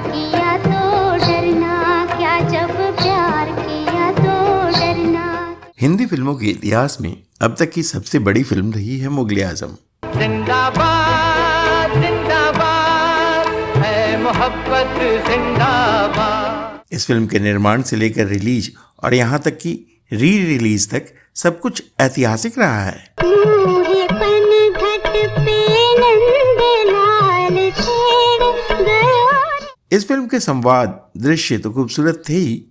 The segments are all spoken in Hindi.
किया तो डरना क्या, जब प्यार किया तो डरना। हिंदी फिल्मों के इतिहास में अब तक की सबसे बड़ी फिल्म रही है मुगले आजम। जिंदाबाद जिंदाबाद है मोहब्बत जिंदाबाद। इस फिल्म के निर्माण से लेकर रिलीज और यहाँ तक कि री रिलीज तक सब कुछ ऐतिहासिक रहा है। इस फिल्म के संवाद दृश्य तो खूबसूरत थे ही,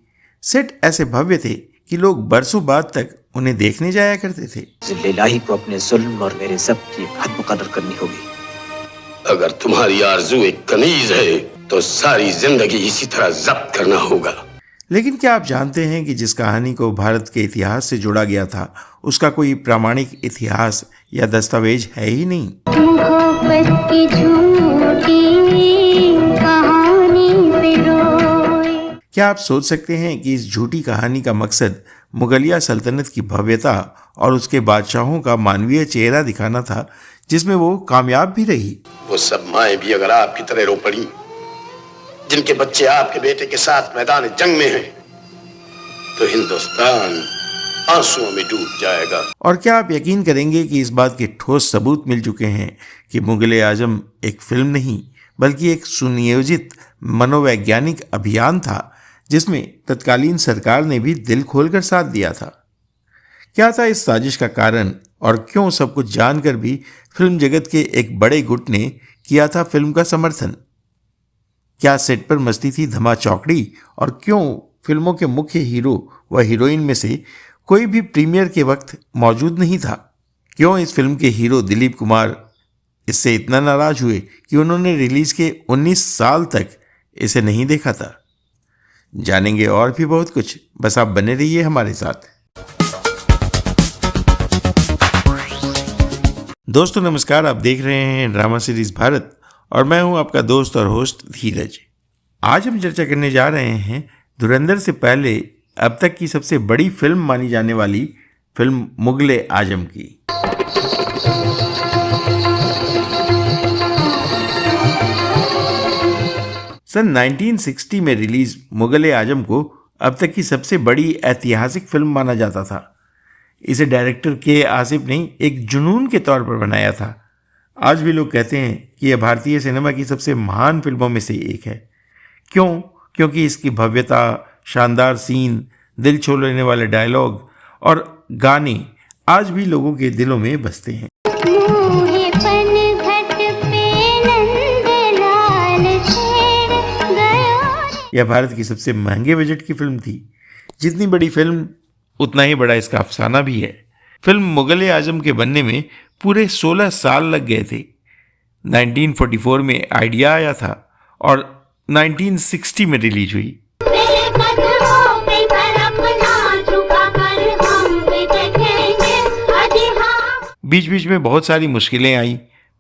सेट ऐसे भव्य थे कि लोग बरसों बाद तक उन्हें देखने जाया करते थे। इलाही को अपने जुल्म और मेरे सब की हद मुकद्दर करनी होगी। अगर तुम्हारी आरज़ू एक कनीज है तो सारी जिंदगी इसी तरह जब्त करना होगा। लेकिन क्या आप जानते हैं कि जिस कहानी को भारत के इतिहास से जोड़ा गया था उसका कोई प्रामाणिक इतिहास या दस्तावेज है ही नहीं। की झूठी कहानी पे रोए। क्या आप सोच सकते हैं कि इस झूठी कहानी का मकसद मुगलिया सल्तनत की भव्यता और उसके बादशाहों का मानवीय चेहरा दिखाना था, जिसमें वो कामयाब भी रही। वो सब माएं भी अगर आपकी तरह रो पड़ी, जिनके बच्चे आपके बेटे के साथ मैदान जंग में हैं, तो हिंदुस्तान आंसुओं में डूब जाएगा। और क्या आप यकीन करेंगे कि इस बात के ठोस सबूत मिल चुके हैं कि मुगले आजम एक फिल्म नहीं बल्कि एक सुनियोजित मनोवैज्ञानिक अभियान था, जिसमें तत्कालीन सरकार ने भी दिल खोलकर साथ दिया था। क्या था इस साजिश का कारण और क्यों सब कुछ जानकर भी फिल्म जगत के एक बड़े गुट ने किया था फिल्म का समर्थन? क्या सेट पर मस्ती थी धमा चौकड़ी और क्यों फिल्मों के मुख्य हीरो व हीरोइन में से कोई भी प्रीमियर के वक्त मौजूद नहीं था? क्यों इस फिल्म के हीरो दिलीप कुमार इससे इतना नाराज हुए कि उन्होंने रिलीज के 19 साल तक इसे नहीं देखा था? जानेंगे और भी बहुत कुछ, बस आप बने रहिए हमारे साथ। दोस्तों नमस्कार, आप देख रहे हैं ड्रामा सीरीज भारत और मैं हूं आपका दोस्त और होस्ट धीरज। आज हम चर्चा करने जा रहे हैं धुरंधर से पहले अब तक की सबसे बड़ी फिल्म मानी जाने वाली फिल्म मुगले आजम की। सन 1960 में रिलीज मुगले आजम को अब तक की सबसे बड़ी ऐतिहासिक फिल्म माना जाता था। इसे डायरेक्टर के आसिफ ने एक जुनून के तौर पर बनाया था। आज भी लोग कहते हैं कि यह भारतीय सिनेमा की सबसे महान फिल्मों में से एक है। क्यों? क्योंकि इसकी भव्यता, शानदार सीन, दिल छू लेने वाले डायलॉग और गाने आज भी लोगों के दिलों में बसते हैं। यह भारत की सबसे महंगे बजट की फिल्म थी। जितनी बड़ी फिल्म उतना ही बड़ा इसका अफसाना भी है। फिल्म मुगले आजम के बनने में पूरे 16 साल लग गए थे। 1944 में आइडिया आया था और 1960 में रिलीज हुई। बीच बीच में बहुत सारी मुश्किलें आई,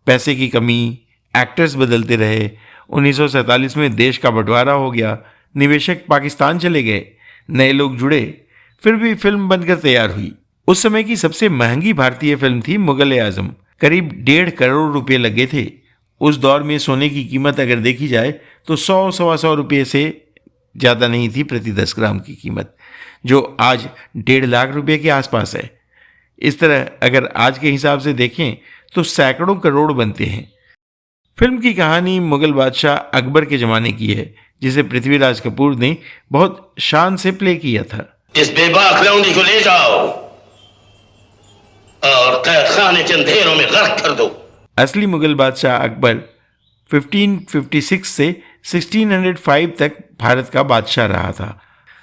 पैसे की कमी, एक्टर्स बदलते रहे। 1947 में देश का बंटवारा हो गया, निवेशक पाकिस्तान चले गए, नए लोग जुड़े, फिर भी फिल्म बनकर तैयार हुई। उस समय की सबसे महंगी भारतीय फिल्म थी मुगले आजम। करीब 1.5 करोड़ रुपए लगे थे। उस दौर में सोने की कीमत अगर देखी जाए तो 100-125 रुपये से ज़्यादा नहीं थी प्रति 10 ग्राम की कीमत, जो आज 1.5 लाख रुपए के आसपास है। इस तरह अगर आज के हिसाब से देखें तो सैकड़ों करोड़ बनते हैं। फिल्म की कहानी मुगल बादशाह अकबर के ज़माने की है, जिसे पृथ्वीराज कपूर ने बहुत शान से प्ले किया था। इस बेबाक लौंडी को ले जाओ और कैद खाने के अंधेरों में गर्क कर दो। असली मुगल बादशाह अकबर 1556 से 1605 तक भारत का बादशाह रहा था।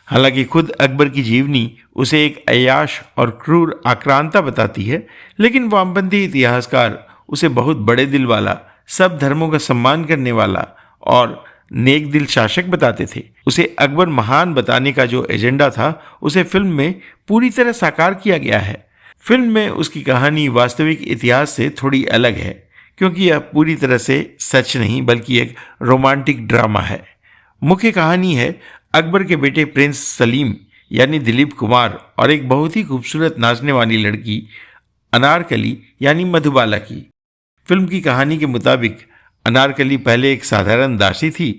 हालांकि खुद अकबर की जीवनी उसे एक अय्याश और क्रूर आक्रांता बताती है, लेकिन वामपंथी इतिहासकार उसे बहुत बड़े दिल वाला, सब धर्मों का सम्मान करने वाला और नेक दिल शासक बताते थे। उसे अकबर महान बताने का जो एजेंडा था, उसे फिल्म में पूरी तरह साकार किया गया है। फिल्म में उसकी कहानी वास्तविक इतिहास से थोड़ी अलग है, क्योंकि यह पूरी तरह से सच नहीं बल्कि एक रोमांटिक ड्रामा है। मुख्य कहानी है अकबर के बेटे प्रिंस सलीम यानी दिलीप कुमार और एक बहुत ही खूबसूरत नाचने वाली लड़की अनारकली यानी मधुबाला की। फिल्म की कहानी के मुताबिक अनारकली पहले एक साधारण दासी थी,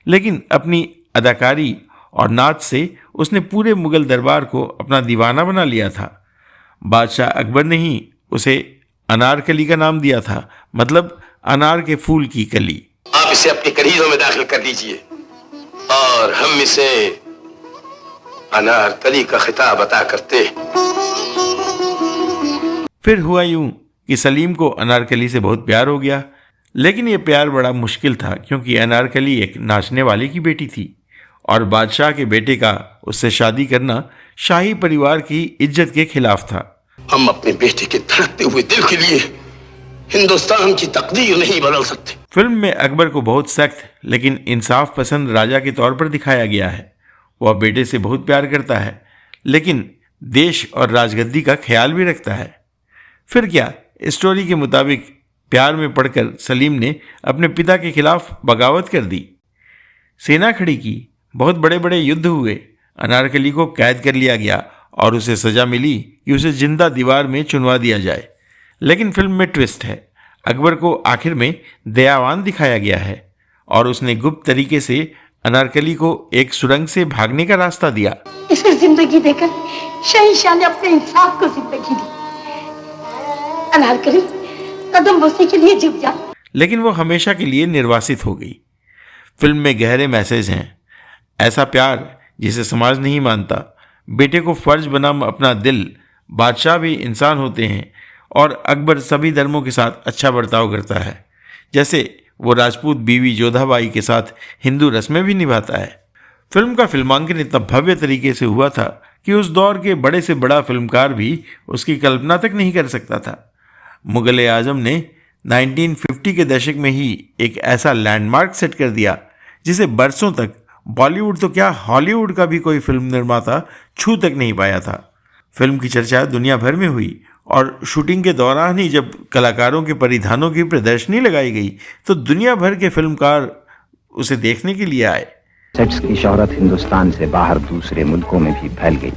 लेकिन अपनी अदाकारी और नाच से उसने पूरे मुगल दरबार को अपना दीवाना बना लिया था। बादशाह अकबर ने ही उसे अनारकली का नाम दिया था, मतलब अनार के फूल की कली। आप इसे अपनी कलीजों में दाखिल कर दीजिए और हम इसे अनारकली का खिताब अता करते हैं। फिर हुआ यूं कि सलीम को अनारकली से बहुत प्यार हो गया, लेकिन ये प्यार बड़ा मुश्किल था क्योंकि अनारकली एक नाचने वाले की बेटी थी और बादशाह के बेटे का उससे शादी करना शाही परिवार की इज्जत के खिलाफ था। हम अपने बेटे के धड़कते हुए दिल के लिए हिंदुस्तान की तकदीर नहीं बदल सकते। फिल्म में अकबर को बहुत सख्त लेकिन इंसाफ पसंद राजा के तौर पर दिखाया गया है। वह बेटे से बहुत प्यार करता है, लेकिन देश और राजगद्दी का ख्याल भी रखता है। फिर क्या, स्टोरी के मुताबिक प्यार में पड़कर सलीम ने अपने पिता के खिलाफ बगावत कर दी, सेना खड़ी की, बहुत बड़े बड़े युद्ध हुए, अनारकली को कैद कर लिया गया और उसे सजा मिली कि उसे जिंदा दीवार में चुनवा दिया जाए। लेकिन फिल्म में ट्विस्ट है, अकबर को आखिर में दयावान दिखाया गया है और उसने गुप्त तरीके से अनारकली को एक सुरंग से भागने का रास्ता दिया। इसे जिंदगी देकर शहंशाह ने अपने इंसाफ को जिंदगी दी। अनारकली कदम बोसे के लिए झुक जा। लेकिन वो हमेशा के लिए निर्वासित हो गई। फिल्म में गहरे मैसेज हैं, ऐसा प्यार जिसे समाज नहीं मानता, बेटे को फर्ज बना अपना दिल, बादशाह भी इंसान होते हैं और अकबर सभी धर्मों के साथ अच्छा बर्ताव करता है, जैसे वो राजपूत बीवी जोधाबाई के साथ हिंदू रस्में भी निभाता है। फिल्म का फिल्मांकन इतना भव्य तरीके से हुआ था कि उस दौर के बड़े से बड़ा फिल्मकार भी उसकी कल्पना तक नहीं कर सकता था। मुगल आजम ने 1950 के दशक में ही एक ऐसा लैंडमार्क सेट कर दिया जिसे बरसों तक बॉलीवुड तो क्या हॉलीवुड का भी कोई फिल्म निर्माता छू तक नहीं पाया था। फिल्म की चर्चा दुनिया भर में हुई और शूटिंग के दौरान ही जब कलाकारों के परिधानों की प्रदर्शनी लगाई गई तो दुनिया भर के फिल्मकार उसे देखने के लिए आए। सेट्स की शोहरत हिंदुस्तान से बाहर दूसरे मुल्कों में भी फैल गई।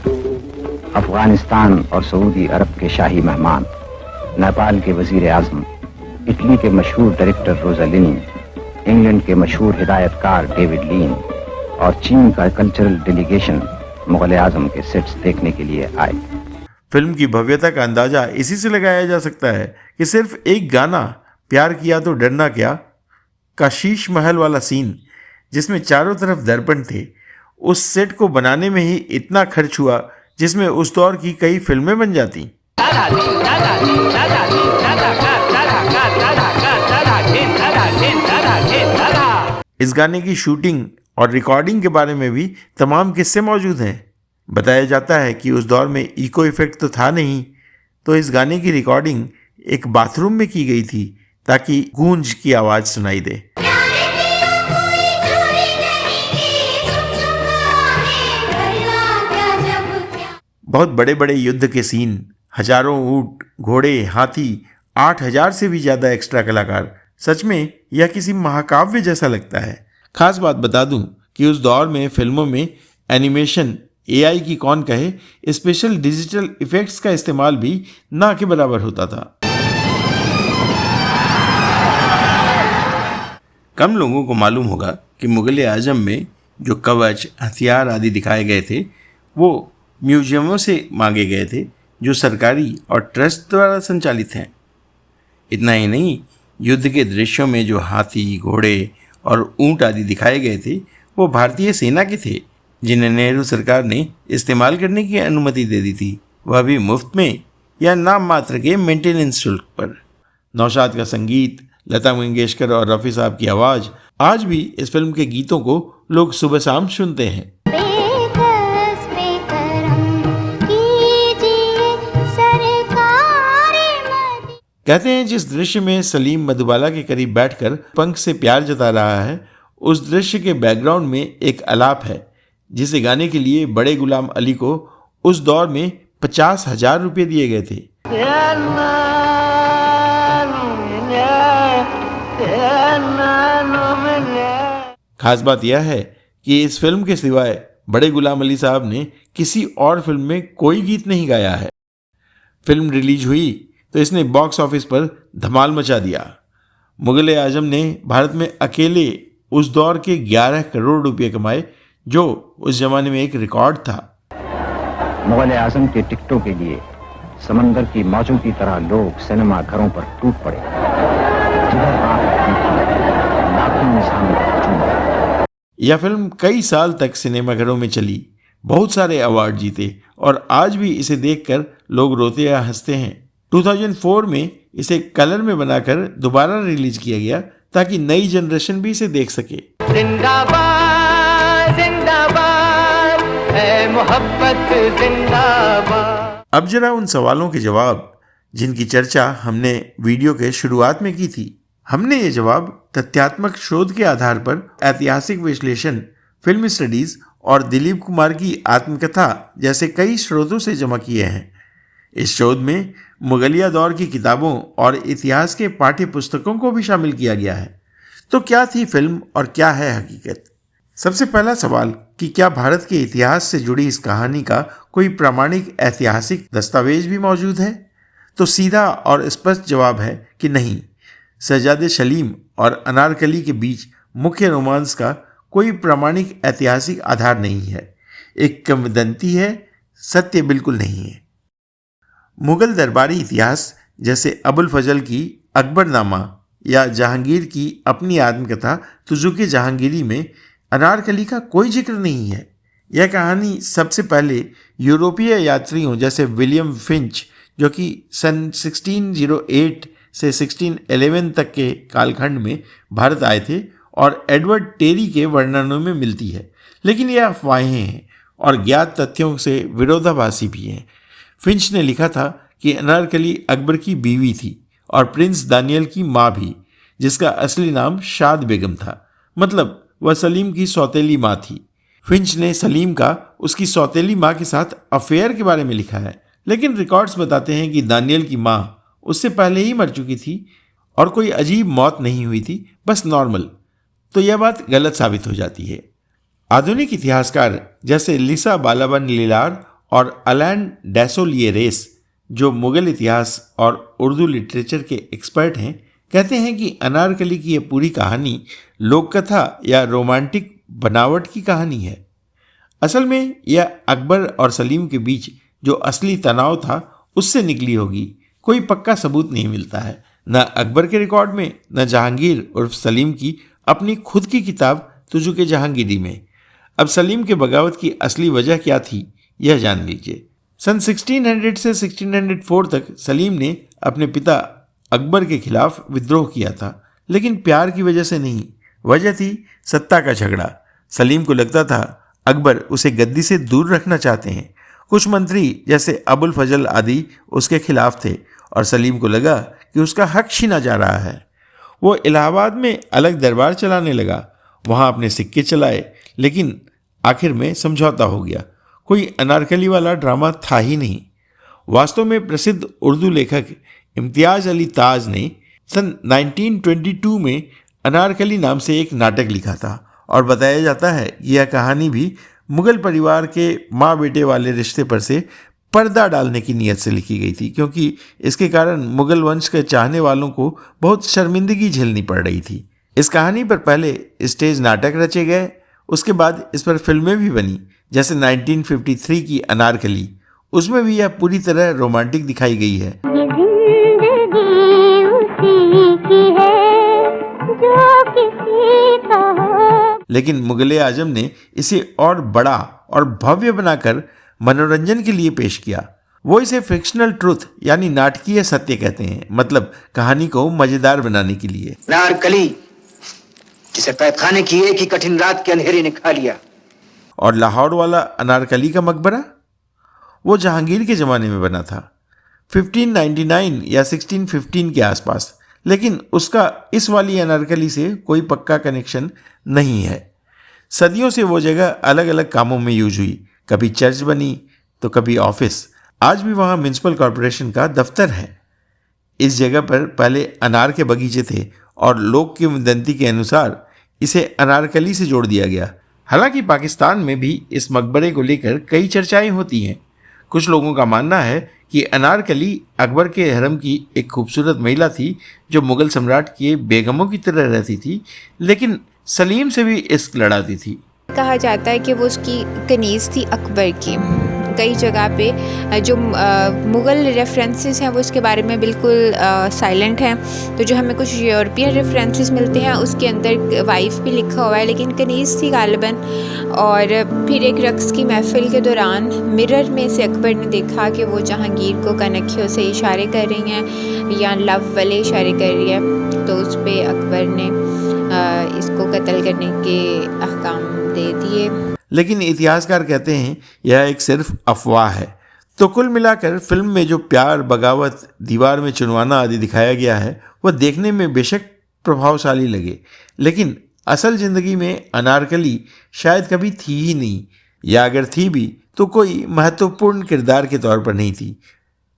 अफगानिस्तान और सऊदी अरब के शाही मेहमान, नेपाल के वजीर आजम, इटली के मशहूर डायरेक्टर रोजालिनी, इंग्लैंड के मशहूर हिदायतकार डेविड लीन और चीन का कल्चरल डेलीगेशन मुगल आजम के सेट्स देखने के लिए आए। फिल्म की भव्यता का अंदाजा इसी से लगाया जा सकता है कि सिर्फ एक गाना, प्यार किया तो डरना क्या, का शीश महल वाला सीन जिसमें चारों तरफ दर्पण थे, उस सेट को बनाने में ही इतना खर्च हुआ जिसमें उस दौर की कई फिल्में बन जाती। इस गाने की शूटिंग और रिकॉर्डिंग के बारे में भी तमाम किस्से मौजूद हैं। बताया जाता है कि उस दौर में इको इफेक्ट तो था नहीं, तो इस गाने की रिकॉर्डिंग एक बाथरूम में की गई थी ताकि गूंज की आवाज़ सुनाई दे। बहुत बड़े बड़े युद्ध के सीन, हजारों ऊंट, घोड़े, हाथी, 8000 से भी ज़्यादा एक्स्ट्रा कलाकार, सच में यह किसी महाकाव्य जैसा लगता है। खास बात बता दूं कि उस दौर में फिल्मों में एनिमेशन, एआई की कौन कहे, स्पेशल डिजिटल इफेक्ट्स का इस्तेमाल भी ना के बराबर होता था। कम लोगों को मालूम होगा कि मुगल आजम में जो कवच, हथियार आदि दिखाए गए थे वो म्यूजियमों से मांगे गए थे जो सरकारी और ट्रस्ट द्वारा संचालित हैं। इतना ही नहीं, युद्ध के दृश्यों में जो हाथी, घोड़े और ऊंट आदि दिखाए गए थे वो भारतीय सेना के थे, जिन्हें नेहरू सरकार ने इस्तेमाल करने की अनुमति दे दी थी, वह भी मुफ्त में या नाम मात्र के मेंटेनेंस शुल्क पर। नौशाद का संगीत, लता मंगेशकर और रफ़ी साहब की आवाज़, आज भी इस फिल्म के गीतों को लोग सुबह शाम सुनते हैं। कहते हैं जिस दृश्य में सलीम मधुबाला के करीब बैठकर पंख से प्यार जता रहा है, उस दृश्य के बैकग्राउंड में एक आलाप है जिसे गाने के लिए बड़े गुलाम अली को उस दौर में 50,000 रुपये दिए गए थे। खास बात यह है कि इस फिल्म के सिवाय बड़े गुलाम अली साहब ने किसी और फिल्म में कोई गीत नहीं गाया है। फिल्म रिलीज हुई तो इसने बॉक्स ऑफिस पर धमाल मचा दिया। मुगल आजम ने भारत में अकेले उस दौर के 11 करोड़ रुपए कमाए, जो उस जमाने में एक रिकॉर्ड था। मुगल आजम के टिकटों के लिए समंदर की मौजों की तरह लोग सिनेमा घरों पर टूट पड़े। जिधर आंख दिखी, लाखों इंसान का हजूम था। यह फिल्म कई साल तक सिनेमाघरों में चली, बहुत सारे अवार्ड जीते और आज भी इसे देखकर लोग रोते या हंसते हैं। 2004 में इसे कलर में बनाकर दोबारा रिलीज किया गया ताकि नई जनरेशन भी इसे देख सके। जिंदाबाद जिंदाबाद है मोहब्बत जिंदाबाद। अब जरा उन सवालों के जवाब जिनकी चर्चा हमने वीडियो के शुरुआत में की थी। हमने ये जवाब तथ्यात्मक शोध के आधार पर ऐतिहासिक विश्लेषण, फिल्म स्टडीज और दिलीप कुमार की आत्मकथा जैसे कई स्रोतों से जमा किए हैं। इस शोध में मुगलिया दौर की किताबों और इतिहास के पाठ्य पुस्तकों को भी शामिल किया गया है। तो क्या थी फिल्म और क्या है हकीकत? सबसे पहला सवाल कि क्या भारत के इतिहास से जुड़ी इस कहानी का कोई प्रामाणिक ऐतिहासिक दस्तावेज भी मौजूद है? तो सीधा और स्पष्ट जवाब है कि नहीं। शहजादे सलीम और अनारकली के बीच मुख्य रोमांस का कोई प्रामाणिक ऐतिहासिक आधार नहीं है। एक किंवदंती है, सत्य बिल्कुल नहीं है। मुगल दरबारी इतिहास जैसे अबुल फजल की अकबरनामा या जहांगीर की अपनी आत्मकथा तुजुक-ए जहांगीरी में अनारकली का कोई जिक्र नहीं है। यह कहानी सबसे पहले यूरोपीय यात्रियों जैसे विलियम फिंच, जो कि सन 1608 से 1611 तक के कालखंड में भारत आए थे, और एडवर्ड टेरी के वर्णनों में मिलती है। लेकिन ये अफवाहें हैं और ज्ञात तथ्यों से विरोधाभासी भी हैं। फिंच ने लिखा था कि अनारकली अकबर की बीवी थी और प्रिंस दानियल की माँ भी, जिसका असली नाम शाद बेगम था, मतलब वह सलीम की सौतेली माँ थी। फिंच ने सलीम का उसकी सौतेली माँ के साथ अफेयर के बारे में लिखा है, लेकिन रिकॉर्ड्स बताते हैं कि दानियल की माँ उससे पहले ही मर चुकी थी और कोई अजीब मौत नहीं हुई थी, बस नॉर्मल। तो यह बात गलत साबित हो जाती है। आधुनिक इतिहासकार जैसे लिसा बालाबन लीलार और अलैन डेसोलियरेस, जो मुगल इतिहास और उर्दू लिटरेचर के एक्सपर्ट हैं, कहते हैं कि अनारकली की यह पूरी कहानी लोककथा या रोमांटिक बनावट की कहानी है। असल में यह अकबर और सलीम के बीच जो असली तनाव था उससे निकली होगी। कोई पक्का सबूत नहीं मिलता है, न अकबर के रिकॉर्ड में, न जहांगीर उर्फ सलीम की अपनी खुद की किताब तुजुक-ए जहांगीरी में। अब सलीम के बगावत की असली वजह क्या थी, यह जान लीजिए। सन 1600 से 1604 तक सलीम ने अपने पिता अकबर के खिलाफ विद्रोह किया था, लेकिन प्यार की वजह से नहीं। वजह थी सत्ता का झगड़ा। सलीम को लगता था अकबर उसे गद्दी से दूर रखना चाहते हैं। कुछ मंत्री जैसे अबुल फजल आदि उसके खिलाफ थे और सलीम को लगा कि उसका हक छीना जा रहा है। वो इलाहाबाद में अलग दरबार चलाने लगा, वहाँ अपने सिक्के चलाए, लेकिन आखिर में समझौता हो गया। कोई अनारकली वाला ड्रामा था ही नहीं। वास्तव में प्रसिद्ध उर्दू लेखक इम्तियाज़ अली ताज ने सन 1922 में अनारकली नाम से एक नाटक लिखा था और बताया जाता है कि यह कहानी भी मुगल परिवार के माँ बेटे वाले रिश्ते पर से पर्दा डालने की नीयत से लिखी गई थी, क्योंकि इसके कारण मुगल वंश के चाहने वालों को बहुत शर्मिंदगी झेलनी पड़ रही थी। इस कहानी पर पहले स्टेज नाटक रचे गए, उसके बाद इस पर फिल्में भी बनी, जैसे 1953 की अनारकली। उसमें भी यह पूरी तरह रोमांटिक दिखाई गई है। ये जिंदगी उसी की है जो किसी का हो। लेकिन मुगल आजम ने इसे और बड़ा और भव्य बनाकर मनोरंजन के लिए पेश किया। वो इसे फिक्शनल ट्रुथ यानी नाटकीय सत्य कहते हैं, मतलब कहानी को मजेदार बनाने के लिए। अनारकली जिसे पैखाने की एक ही कठिन रात के अंधेरे ने खा लिया। और लाहौर वाला अनारकली का मकबरा, वो जहांगीर के ज़माने में बना था, 1599 या 1615 के आसपास, लेकिन उसका इस वाली अनारकली से कोई पक्का कनेक्शन नहीं है। सदियों से वो जगह अलग अलग कामों में यूज हुई, कभी चर्च बनी तो कभी ऑफिस। आज भी वहाँ म्यूनसिपल कॉरपोरेशन का दफ्तर है। इस जगह पर पहले अनार के बगीचे थे और लोक किंवदंती के अनुसार इसे अनारकली से जोड़ दिया गया। हालांकि पाकिस्तान में भी इस मकबरे को लेकर कई चर्चाएं होती हैं। कुछ लोगों का मानना है कि अनारकली अकबर के हरम की एक खूबसूरत महिला थी जो मुग़ल सम्राट के बेगमों की तरह रहती थी, लेकिन सलीम से भी इश्क लड़ाती थी। कहा जाता है कि वो उसकी कनीज़ थी अकबर की। कई जगह पे जो मुग़ल रेफरेंसेस हैं वो इसके बारे में बिल्कुल साइलेंट हैं। तो जो हमें कुछ यूरोपियन रेफरेंसेस मिलते हैं उसके अंदर वाइफ भी लिखा हुआ है, लेकिन कनीज़ थी गालिबन। और फिर एक रक़्स की महफ़िल के दौरान मिरर में से अकबर ने देखा कि वो जहांगीर को कनखियों से इशारे कर रही हैं या लव वाले इशारे कर रही है, तो उस पर अकबर ने इसको कत्ल करने के अहकाम दे दिए। लेकिन इतिहासकार कहते हैं यह एक सिर्फ अफवाह है। तो कुल मिलाकर फिल्म में जो प्यार, बगावत, दीवार में चुनवाना आदि दिखाया गया है वह देखने में बेशक प्रभावशाली लगे, लेकिन असल ज़िंदगी में अनारकली शायद कभी थी ही नहीं, या अगर थी भी तो कोई महत्वपूर्ण किरदार के तौर पर नहीं थी।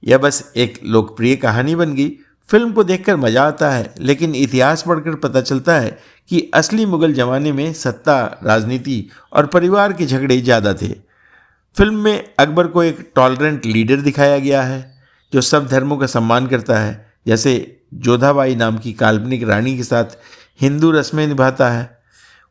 यह बस एक लोकप्रिय कहानी बन गई। फिल्म को देखकर मज़ा आता है, लेकिन इतिहास पढ़कर पता चलता है कि असली मुग़ल ज़माने में सत्ता, राजनीति और परिवार के झगड़े ज़्यादा थे। फिल्म में अकबर को एक टॉलरेंट लीडर दिखाया गया है जो सब धर्मों का सम्मान करता है, जैसे जोधाबाई नाम की काल्पनिक रानी के साथ हिंदू रस्में निभाता है।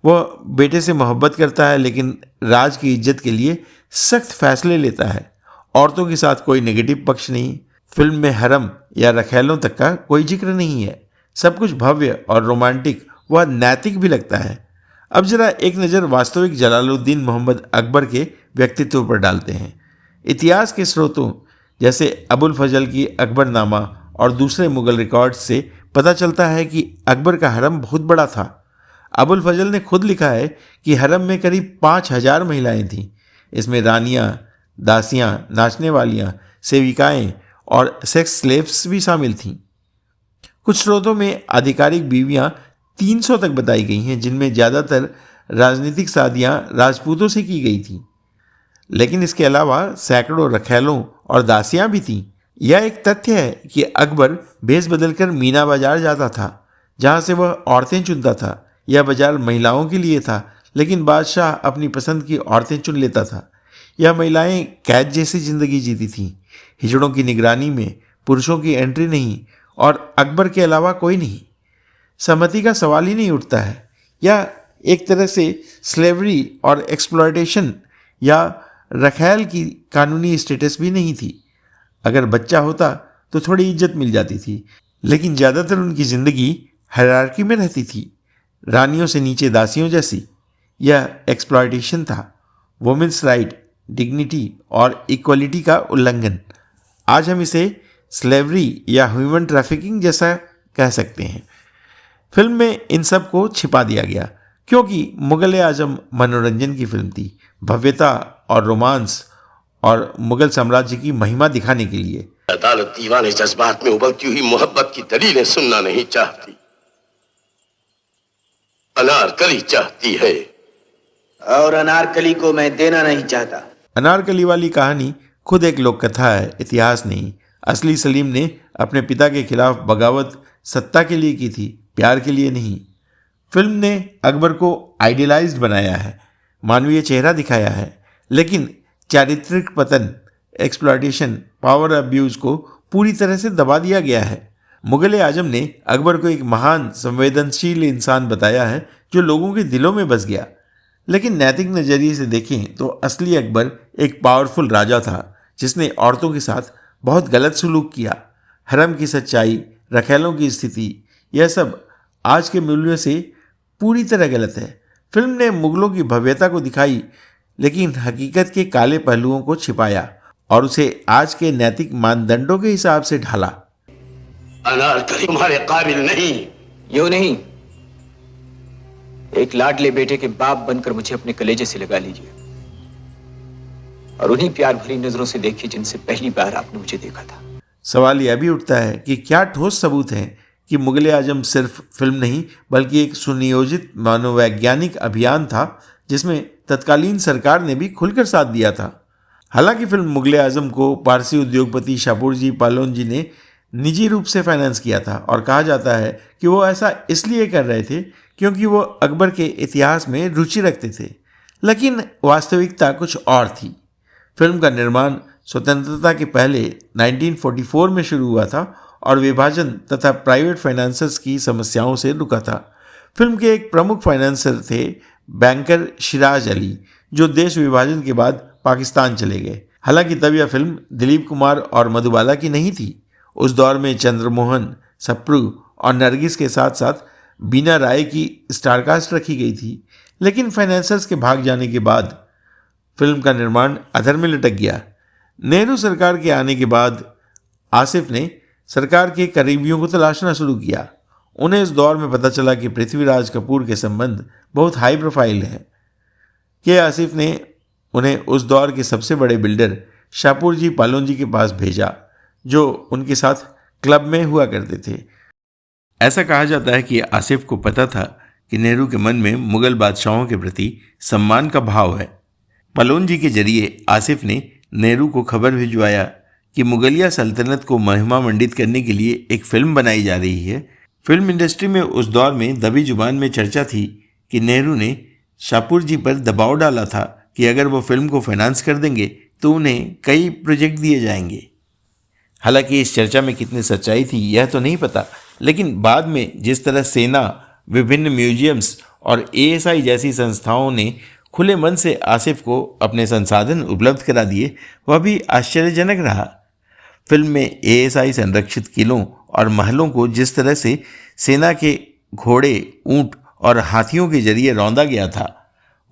वह बेटे से मोहब्बत करता है, लेकिन राज की इज्जत के लिए सख्त फैसले लेता है। औरतों के साथ कोई नेगेटिव पक्ष नहीं। फिल्म में हरम या रखैलों तक का कोई जिक्र नहीं है। सब कुछ भव्य और रोमांटिक व नैतिक भी लगता है। अब जरा एक नज़र वास्तविक जलालुद्दीन मोहम्मद अकबर के व्यक्तित्व पर डालते हैं। इतिहास के स्रोतों जैसे अबुल फजल की अकबरनामा और दूसरे मुग़ल रिकॉर्ड्स से पता चलता है कि अकबर का हरम बहुत बड़ा था। अबुल फजल ने खुद लिखा है कि हरम में करीब 5000 महिलाएं थीं। इसमें रानियां, दासियां, नाचने वालियां, सेविकाएं और सेक्स स्लेव्स भी शामिल थीं। कुछ स्रोतों में आधिकारिक बीवियां 300 तक बताई गई हैं, जिनमें ज़्यादातर राजनीतिक शादियां राजपूतों से की गई थीं। लेकिन इसके अलावा सैकड़ों रखैलों और दासियां भी थीं। यह एक तथ्य है कि अकबर भेष बदलकर मीना बाजार जाता था, जहां से वह औरतें चुनता था। यह बाजार महिलाओं के लिए था, लेकिन बादशाह अपनी पसंद की औरतें चुन लेता था। यह महिलाएं कैद जैसी जिंदगी जीती थीं। हिजड़ों की निगरानी में पुरुषों की एंट्री नहीं और अकबर के अलावा कोई नहीं। सहमति का सवाल ही नहीं उठता है। यह एक तरह से स्लेवरी और एक्सप्लॉयटेशन या रखैल की कानूनी स्टेटस भी नहीं थी। अगर बच्चा होता तो थोड़ी इज्जत मिल जाती थी, लेकिन ज़्यादातर उनकी ज़िंदगी हायरार्की में रहती थी, रानियों से नीचे दासियों जैसी। यह एक्सप्लॉयटेशन था, वुमेन्स राइट, डिग्निटी और इक्वलिटी का उल्लंघन। आज हम इसे स्लेवरी या ह्यूमन ट्रैफिकिंग जैसा कह सकते हैं। फिल्म में इन सब को छिपा दिया गया क्योंकि मुग़ल आज़म मनोरंजन की फिल्म थी, भव्यता और रोमांस और मुग़ल साम्राज्य की महिमा दिखाने के लिए। अदालत दीवाने जज्बात में उबलती हुई मोहब्बत की दलीलें सुनना नहीं चाहती। अनारकली चाहती है, और अनारकली को मैं देना नहीं चाहता। अनारकली वाली कहानी खुद एक लोक कथा है, इतिहास नहीं। असली सलीम ने अपने पिता के खिलाफ बगावत सत्ता के लिए की थी, प्यार के लिए नहीं। फिल्म ने अकबर को आइडियलाइज्ड बनाया है, मानवीय चेहरा दिखाया है, लेकिन चारित्रिक पतन, एक्सप्लॉयटेशन, पावर अब्यूज़ को पूरी तरह से दबा दिया गया है। मुग़ल आज़म ने अकबर को एक महान संवेदनशील इंसान बताया है जो लोगों के दिलों में बस गया। लेकिन नैतिक नज़रिए से देखें तो असली अकबर एक पावरफुल राजा था जिसने औरतों के साथ बहुत गलत सलूक किया। हरम की सच्चाई, रखैलों की स्थिति, यह सब आज के मूल्यों से पूरी तरह गलत है। फिल्म ने मुग़लों की भव्यता को दिखाई, लेकिन हकीकत के काले पहलुओं को छिपाया और उसे आज के नैतिक मानदंडों के हिसाब से ढाला। अनारकली तुम्हारे काबिल नहीं। यूं नहीं, एक लाडले बेटे के बाप बनकर मुझे अपने कलेजे से लगा लीजिए और उन्हीं प्यार भरी नजरों से देखिए जिनसे पहली बार आपने मुझे देखा था। सवाल यह भी उठता है कि क्या ठोस सबूत हैं कि मुग़ल आज़म सिर्फ फिल्म नहीं बल्कि एक सुनियोजित मनोवैज्ञानिक अभियान था जिसमें तत्कालीन सरकार ने भी खुलकर साथ दिया था। हालांकि फिल्म मुग़ल आज़म को पारसी उद्योगपति शापूरजी पालोन जी ने निजी रूप से फाइनेंस किया था और कहा जाता है कि वो ऐसा इसलिए कर रहे थे क्योंकि वो अकबर के इतिहास में रुचि रखते थे। लेकिन वास्तविकता कुछ और थी। फिल्म का निर्माण स्वतंत्रता के पहले 1944 में शुरू हुआ था और विभाजन तथा प्राइवेट फाइनेंसर्स की समस्याओं से रुका था। फिल्म के एक प्रमुख फाइनेंसर थे बैंकर शिराज अली, जो देश विभाजन के बाद पाकिस्तान चले गए। हालांकि तब यह फिल्म दिलीप कुमार और मधुबाला की नहीं थी। उस दौर में चंद्रमोहन, सप्रू और नरगिस के साथ साथ बीना राय की स्टारकास्ट रखी गई थी। लेकिन फाइनेंसर्स के भाग जाने के बाद फिल्म का निर्माण अधर में लटक गया। नेहरू सरकार के आने के बाद आसिफ ने सरकार के करीबियों को तलाशना शुरू किया। उन्हें इस दौर में पता चला कि पृथ्वीराज कपूर के संबंध बहुत हाई प्रोफाइल है। के आसिफ ने उन्हें उस दौर के सबसे बड़े बिल्डर शाहपुर जी पालोनजी के पास भेजा, जो उनके साथ क्लब में हुआ करते थे। ऐसा कहा जाता है कि आसिफ को पता था कि नेहरू के मन में मुगल बादशाहों के प्रति सम्मान का भाव है। पालोनजी के जरिए आसिफ ने नेहरू को खबर भिजवाया कि मुगलिया सल्तनत को महिमा मंडित करने के लिए एक फिल्म बनाई जा रही है। फिल्म इंडस्ट्री में उस दौर में दबी जुबान में चर्चा थी कि नेहरू ने शाहपुर जी पर दबाव डाला था कि अगर वो फिल्म को फाइनेंस कर देंगे तो उन्हें कई प्रोजेक्ट दिए जाएंगे। हालांकि इस चर्चा में कितनी सच्चाई थी यह तो नहीं पता, लेकिन बाद में जिस तरह सेना, विभिन्न म्यूजियम्स और ASI जैसी संस्थाओं ने खुले मन से आसिफ को अपने संसाधन उपलब्ध करा दिए, वह भी आश्चर्यजनक रहा। फिल्म में ASI संरक्षित किलों और महलों को जिस तरह से सेना के घोड़े, ऊंट और हाथियों के जरिए रौंदा गया था,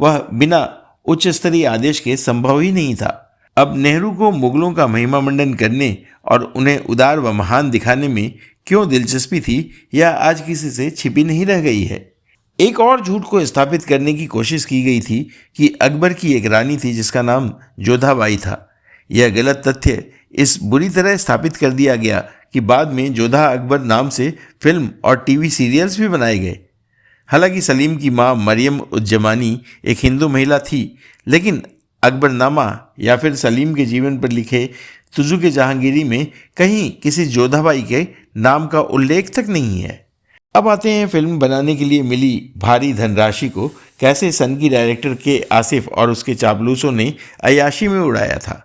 वह बिना उच्च स्तरीय आदेश के संभव ही नहीं था। अब नेहरू को मुगलों का महिमा मंडन करने और उन्हें उदार व महान दिखाने में क्यों दिलचस्पी थी, यह आज किसी से छिपी नहीं रह गई है। एक और झूठ को स्थापित करने की कोशिश की गई थी कि अकबर की एक रानी थी जिसका नाम जोधाबाई था। यह गलत तथ्य इस बुरी तरह स्थापित कर दिया गया कि बाद में जोधा अकबर नाम से फिल्म और TV सीरियल्स भी बनाए गए। हालांकि सलीम की मां मरियम उज्जमानी एक हिंदू महिला थी, लेकिन अकबरनामा या फिर सलीम के जीवन पर लिखे तुजुक जहांगीरी में कहीं किसी जोधाबाई के नाम का उल्लेख तक नहीं है। अब आते हैं फिल्म बनाने के लिए मिली भारी धनराशि को कैसे सन की डायरेक्टर के आसिफ और उसके चापलूसों ने अय्याशी में उड़ाया था।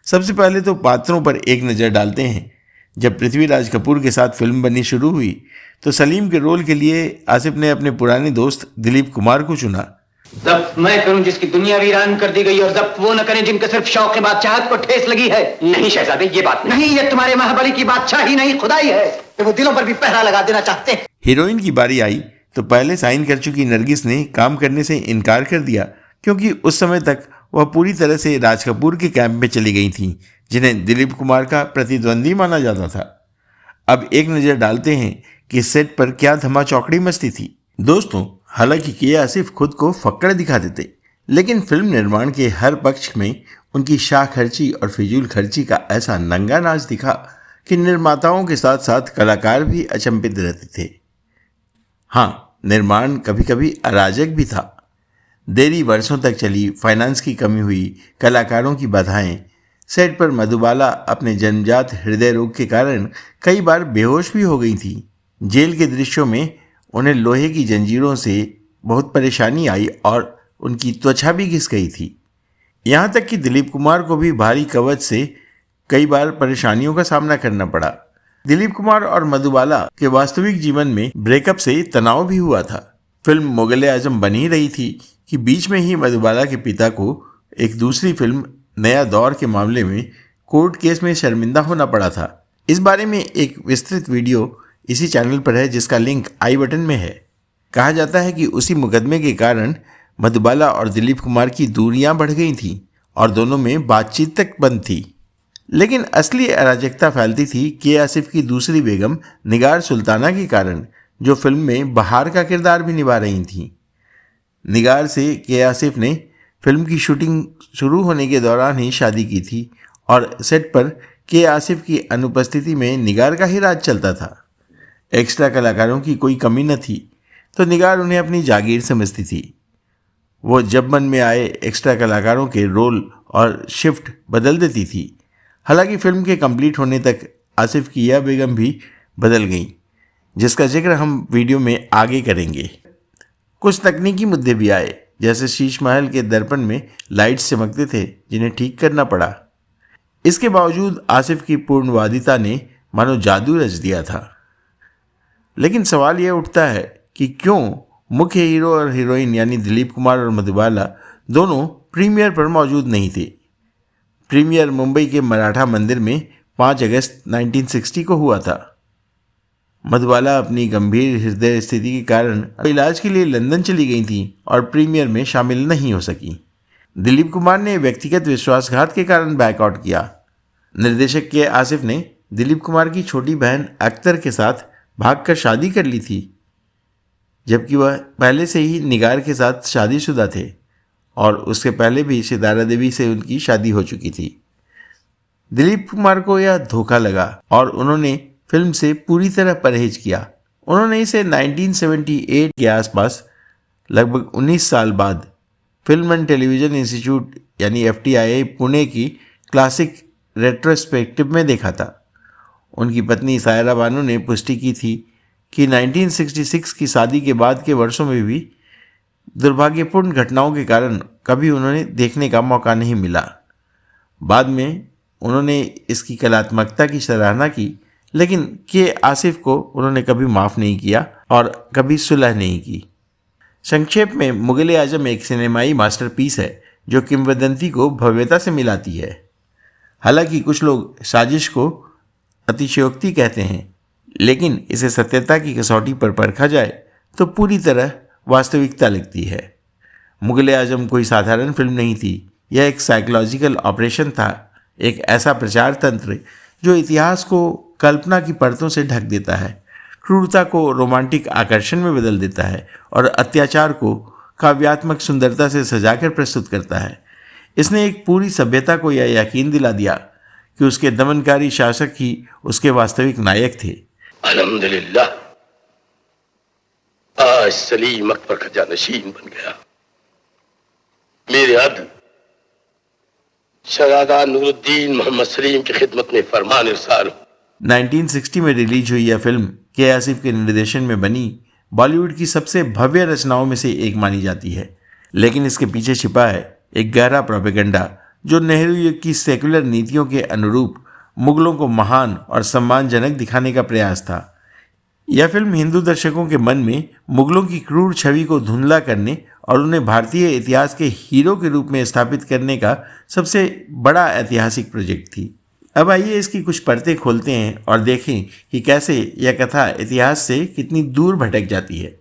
सबसे पहले तो पात्रों पर एक नज़र डालते हैं। जब पृथ्वीराज कपूर के साथ फिल्म बननी शुरू हुई तो सलीम के रोल के लिए आसिफ ने अपने पुराने दोस्त दिलीप कुमार को चुना। जब्त मैं करूं जिसकी दुनिया वीरान कर दी गई, और जब्त वो न करें जिनके सिर्फ शौक के बादशाहत को ठेस लगी है। नहीं शहजादे, ये बात नहीं, ये तुम्हारे महाबली की बादशाही नहीं खुदाई है कि वो दिलों पर भी पहरा लगा देना चाहते हैं। हीरोइन की बारी आई तो पहले साइन कर चुकी नरगिस ने काम करने से इनकार कर दिया, क्योंकि उस समय तक वह पूरी तरह से राज कपूर के कैंप में चली गई थी, जिन्हें दिलीप कुमार का प्रतिद्वंदी माना जाता था। अब एक नज़र डालते हैं कि सेट पर क्या धमा चौकड़ी मस्ती थी। दोस्तों, हालांकि के आसिफ खुद को फक्कड़ दिखा देते, लेकिन फिल्म निर्माण के हर पक्ष में उनकी शाह खर्ची और फिजूल खर्ची का ऐसा नंगा नाच दिखा कि निर्माताओं के साथ साथ कलाकार भी अचंभित रहते थे। हाँ, निर्माण कभी कभी अराजक भी था। देरी वर्षों तक चली, फाइनेंस की कमी हुई, कलाकारों की बाधाएं। सेट पर मधुबाला अपने जन्मजात हृदय रोग के कारण कई बार बेहोश भी हो गई थी। जेल के दृश्यों में उन्हें लोहे की जंजीरों से बहुत परेशानी आई और उनकी त्वचा भी घिस गई थी। यहाँ तक कि दिलीप कुमार को भी भारी कवच से कई बार परेशानियों का सामना करना पड़ा। दिलीप कुमार और मधुबाला के वास्तविक जीवन में ब्रेकअप से तनाव भी हुआ था। फिल्म मुगल आजम बनी रही थी कि बीच में ही मधुबाला के पिता को एक दूसरी फिल्म नया दौर के मामले में कोर्ट केस में शर्मिंदा होना पड़ा था। इस बारे में एक विस्तृत वीडियो इसी चैनल पर है, जिसका लिंक आई बटन में है। कहा जाता है कि उसी मुकदमे के कारण मधुबाला और दिलीप कुमार की दूरियां बढ़ गई थीं और दोनों में बातचीत तक बंद थी। लेकिन असली अराजकता फैलती थी के आसिफ की दूसरी बेगम निगार सुल्ताना के कारण, जो फिल्म में बहार का किरदार भी निभा रही थीं। निगार से के आसिफ ने फिल्म की शूटिंग शुरू होने के दौरान ही शादी की थी और सेट पर के आसिफ की अनुपस्थिति में निगार का ही राज चलता था। एक्स्ट्रा कलाकारों की कोई कमी न थी तो निगार उन्हें अपनी जागीर समझती थी। वो जब मन में आए एक्स्ट्रा कलाकारों के रोल और शिफ्ट बदल देती थी। हालांकि फिल्म के कंप्लीट होने तक आसिफ की यह बेगम भी बदल गई, जिसका जिक्र हम वीडियो में आगे करेंगे। कुछ तकनीकी मुद्दे भी आए, जैसे शीश महल के दर्पण में लाइट्स चमकते थे जिन्हें ठीक करना पड़ा। इसके बावजूद आसिफ की पूर्णवादिता ने मानो जादू रच दिया था। लेकिन सवाल यह उठता है कि क्यों मुख्य हीरो और हीरोइन यानी दिलीप कुमार और मधुबाला दोनों प्रीमियर पर मौजूद नहीं थे। प्रीमियर मुंबई के मराठा मंदिर में 5 अगस्त 1960 को हुआ था। मधुबाला अपनी गंभीर हृदय स्थिति के कारण इलाज के लिए लंदन चली गई थी और प्रीमियर में शामिल नहीं हो सकी। दिलीप कुमार ने व्यक्तिगत विश्वासघात के कारण बैकआउट किया। निर्देशक के आसिफ ने दिलीप कुमार की छोटी बहन अख्तर के साथ भागकर शादी कर ली थी, जबकि वह पहले से ही निगार के साथ शादीशुदा थे और उसके पहले भी सितारा देवी से उनकी शादी हो चुकी थी। दिलीप कुमार को यह धोखा लगा और उन्होंने फिल्म से पूरी तरह परहेज किया। उन्होंने इसे 1978 के आसपास लगभग 19 साल बाद फिल्म एंड टेलीविज़न इंस्टीट्यूट यानी FTII पुणे की क्लासिक रेट्रोस्पेक्टिव में देखा था। उनकी पत्नी सायरा बानो ने पुष्टि की थी कि 1966 की शादी के बाद के वर्षों में भी दुर्भाग्यपूर्ण घटनाओं के कारण कभी उन्होंने देखने का मौका नहीं मिला। बाद में उन्होंने इसकी कलात्मकता की सराहना की, लेकिन के आसिफ को उन्होंने कभी माफ़ नहीं किया और कभी सुलह नहीं की। संक्षेप में मुगल आजम एक सिनेमाई मास्टरपीस है जो किंवदंती को भव्यता से मिलाती है। हालांकि कुछ लोग साजिश को अतिशयोक्ति कहते हैं, लेकिन इसे सत्यता की कसौटी पर परखा जाए तो पूरी तरह वास्तविकता लगती है। मुगल आजम कोई साधारण फिल्म नहीं थी, यह एक साइकोलॉजिकल ऑपरेशन था, एक ऐसा प्रचार तंत्र जो इतिहास को कल्पना की परतों से ढक देता है, क्रूरता को रोमांटिक आकर्षण में बदल देता है और अत्याचार को काव्यात्मक सुंदरता से सजाकर प्रस्तुत करता है। इसने एक पूरी सभ्यता को यह यकीन दिला दिया कि उसके दमनकारी शासक ही उसके वास्तविक नायक थे। अल्हम्दुलिल्लाह, आज सलीम अकबर का जानशीन बन गया। मेरे अदल शहजादा नूरुद्दीन मोहम्मद सलीम की खिदमत में फरमान इरसाल हूं। 1960 में रिलीज हुई यह फिल्म के आसिफ के निर्देशन में बनी बॉलीवुड की सबसे भव्य रचनाओं में से एक मानी जाती है। लेकिन इसके पीछे छिपा है एक गहरा प्रोपेगेंडा जो नेहरू युग की सेकुलर नीतियों के अनुरूप मुगलों को महान और सम्मानजनक दिखाने का प्रयास था। यह फिल्म हिंदू दर्शकों के मन में मुगलों की क्रूर छवि को धुंधला करने और उन्हें भारतीय इतिहास के हीरो के रूप में स्थापित करने का सबसे बड़ा ऐतिहासिक प्रोजेक्ट थी। अब आइए इसकी कुछ परतें खोलते हैं और देखें कि कैसे यह कथा इतिहास से कितनी दूर भटक जाती है।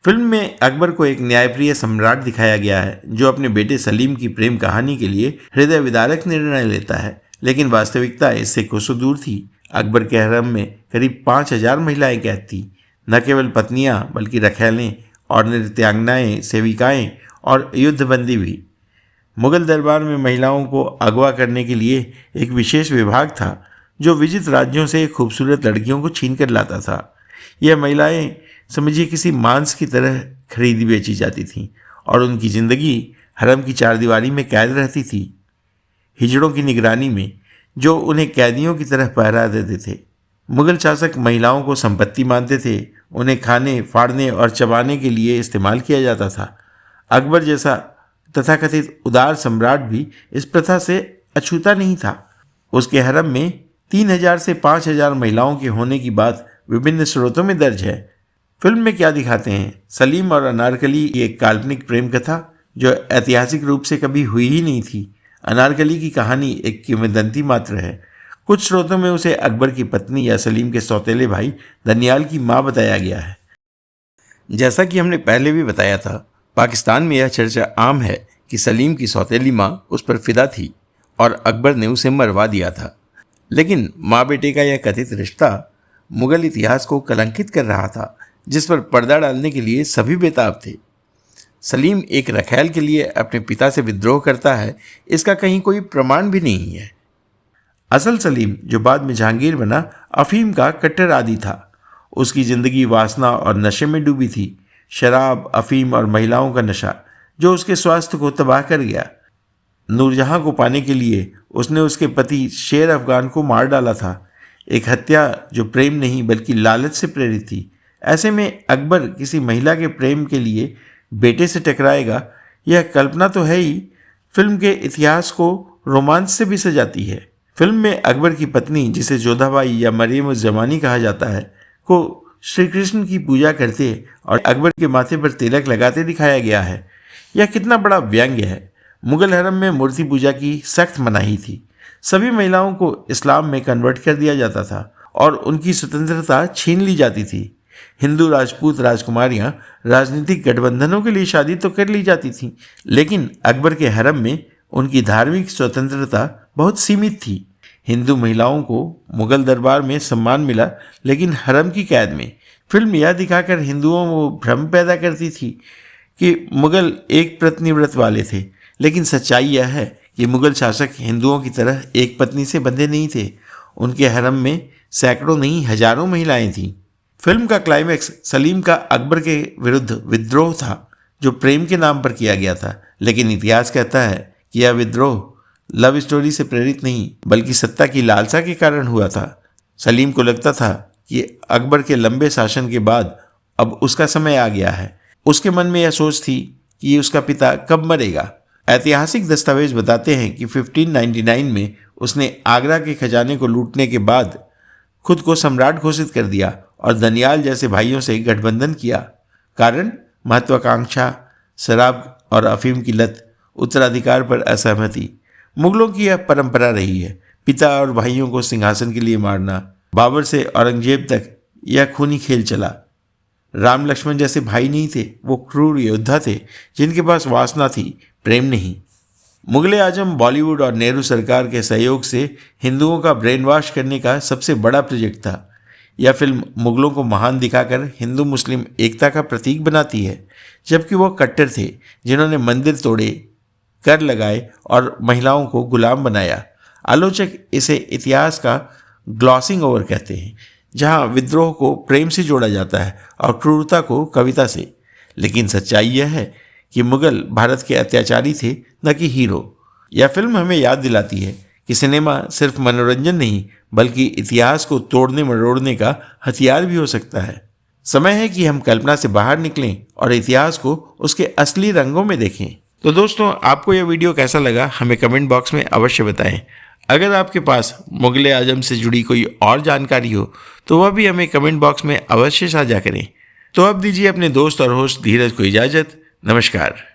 फिल्म में अकबर को एक न्यायप्रिय सम्राट दिखाया गया है जो अपने बेटे सलीम की प्रेम कहानी के लिए हृदय विदारक निर्णय लेता है, लेकिन वास्तविकता इससे कोसों दूर थी। अकबर के हरम में करीब 5000 महिलाएं कैद थीं, न केवल पत्नियां बल्कि रखैलें और नृत्यांगनाएं, सेविकाएं और युद्धबंदी भी। मुगल दरबार में महिलाओं को अगवा करने के लिए एक विशेष विभाग था जो विजित राज्यों से खूबसूरत लड़कियों को छीन कर लाता था। यह महिलाएं समझिए किसी मांस की तरह खरीदी बेची जाती थीं और उनकी ज़िंदगी हरम की चारदीवारी में कैद रहती थी, हिजड़ों की निगरानी में जो उन्हें कैदियों की तरह पहरा देते थे। मुगल शासक महिलाओं को संपत्ति मानते थे, उन्हें खाने, फाड़ने और चबाने के लिए इस्तेमाल किया जाता था। अकबर जैसा तथाकथित उदार सम्राट भी इस प्रथा से अछूता नहीं था। उसके हरम में 3000 से 5000 महिलाओं के होने की बात विभिन्न स्रोतों में दर्ज है। फिल्म में क्या दिखाते हैं? सलीम और अनारकली की एक काल्पनिक प्रेम कथा जो ऐतिहासिक रूप से कभी हुई ही नहीं थी। अनारकली की कहानी एक किंवदंती मात्र है। कुछ स्रोतों में उसे अकबर की पत्नी या सलीम के सौतेले भाई दनियाल की मां बताया गया है। जैसा कि हमने पहले भी बताया था, पाकिस्तान में यह चर्चा आम है कि सलीम की सौतेली मां उस पर फिदा थी और अकबर ने उसे मरवा दिया था। लेकिन माँ बेटे का यह कथित रिश्ता मुगल इतिहास को कलंकित कर रहा था, जिस पर पर्दा डालने के लिए सभी बेताब थे। सलीम एक रखैल के लिए अपने पिता से विद्रोह करता है, इसका कहीं कोई प्रमाण भी नहीं है। असल सलीम, जो बाद में जहांगीर बना, अफीम का कट्टर आदी था। उसकी ज़िंदगी वासना और नशे में डूबी थी। शराब, अफीम और महिलाओं का नशा जो उसके स्वास्थ्य को तबाह कर गया। नूरजहां को पाने के लिए उसने उसके पति शेर अफगान को मार डाला था, एक हत्या जो प्रेम नहीं बल्कि लालच से प्रेरित थी। ऐसे में अकबर किसी महिला के प्रेम के लिए बेटे से टकराएगा, यह कल्पना तो है ही, फिल्म के इतिहास को रोमांच से भी सजाती है। फिल्म में अकबर की पत्नी, जिसे जोधाबाई या मरियम जमानी कहा जाता है, को श्री कृष्ण की पूजा करते और अकबर के माथे पर तिलक लगाते दिखाया गया है। यह कितना बड़ा व्यंग्य है। मुगल हरम में मूर्ति पूजा की सख्त मनाही थी। सभी महिलाओं को इस्लाम में कन्वर्ट कर दिया जाता था और उनकी स्वतंत्रता छीन ली जाती थी। हिंदू राजपूत राजकुमारियां राजनीतिक गठबंधनों के लिए शादी तो कर ली जाती थीं, लेकिन अकबर के हरम में उनकी धार्मिक स्वतंत्रता बहुत सीमित थी। हिंदू महिलाओं को मुगल दरबार में सम्मान मिला, लेकिन हरम की कैद में। फिल्म यह दिखाकर हिंदुओं को भ्रम पैदा करती थी कि मुगल एक पत्नी व्रत वाले थे, लेकिन सच्चाई यह है कि मुगल शासक हिंदुओं की तरह एक पत्नी से बंधे नहीं थे। उनके हरम में सैकड़ों नहीं हजारों महिलाएं थीं। फिल्म का क्लाइमैक्स सलीम का अकबर के विरुद्ध विद्रोह था, जो प्रेम के नाम पर किया गया था, लेकिन इतिहास कहता है कि यह विद्रोह लव स्टोरी से प्रेरित नहीं, बल्कि सत्ता की लालसा के कारण हुआ था। सलीम को लगता था कि अकबर के लंबे शासन के बाद अब उसका समय आ गया है। उसके मन में यह सोच थी कि उसका पिता कब मरेगा। ऐतिहासिक दस्तावेज बताते हैं कि 1599 में उसने आगरा के खजाने को लूटने के बाद खुद को सम्राट घोषित कर दिया और दनियाल जैसे भाइयों से गठबंधन किया। कारण महत्वाकांक्षा, शराब और अफीम की लत, उत्तराधिकार पर असहमति। मुगलों की यह परंपरा रही है। पिता और भाइयों को सिंहासन के लिए मारना। बाबर से औरंगजेब तक यह खूनी खेल चला। राम लक्ष्मण जैसे भाई नहीं थे, वो क्रूर योद्धा थे जिनके पास वासना थी, प्रेम नहीं। मुगल आजम बॉलीवुड और नेहरू सरकार के सहयोग से हिंदुओं का ब्रेन वॉश करने का सबसे बड़ा प्रोजेक्ट था। यह फिल्म मुगलों को महान दिखाकर हिंदू मुस्लिम एकता का प्रतीक बनाती है, जबकि वो कट्टर थे जिन्होंने मंदिर तोड़े, कर लगाए और महिलाओं को गुलाम बनाया। आलोचक इसे इतिहास का ग्लॉसिंग ओवर कहते हैं, जहां विद्रोह को प्रेम से जोड़ा जाता है और क्रूरता को कविता से। लेकिन सच्चाई यह है कि मुगल भारत के अत्याचारी थे, न कि हीरो। यह फिल्म हमें याद दिलाती है कि सिनेमा सिर्फ मनोरंजन नहीं, बल्कि इतिहास को तोड़ने मरोड़ने का हथियार भी हो सकता है। समय है कि हम कल्पना से बाहर निकलें और इतिहास को उसके असली रंगों में देखें। तो दोस्तों, आपको यह वीडियो कैसा लगा हमें कमेंट बॉक्स में अवश्य बताएं। अगर आपके पास मुगल आजम से जुड़ी कोई और जानकारी हो तो वह भी हमें कमेंट बॉक्स में अवश्य साझा करें। तो अब दीजिए अपने दोस्त और होस्ट धीरज को इजाज़त। नमस्कार।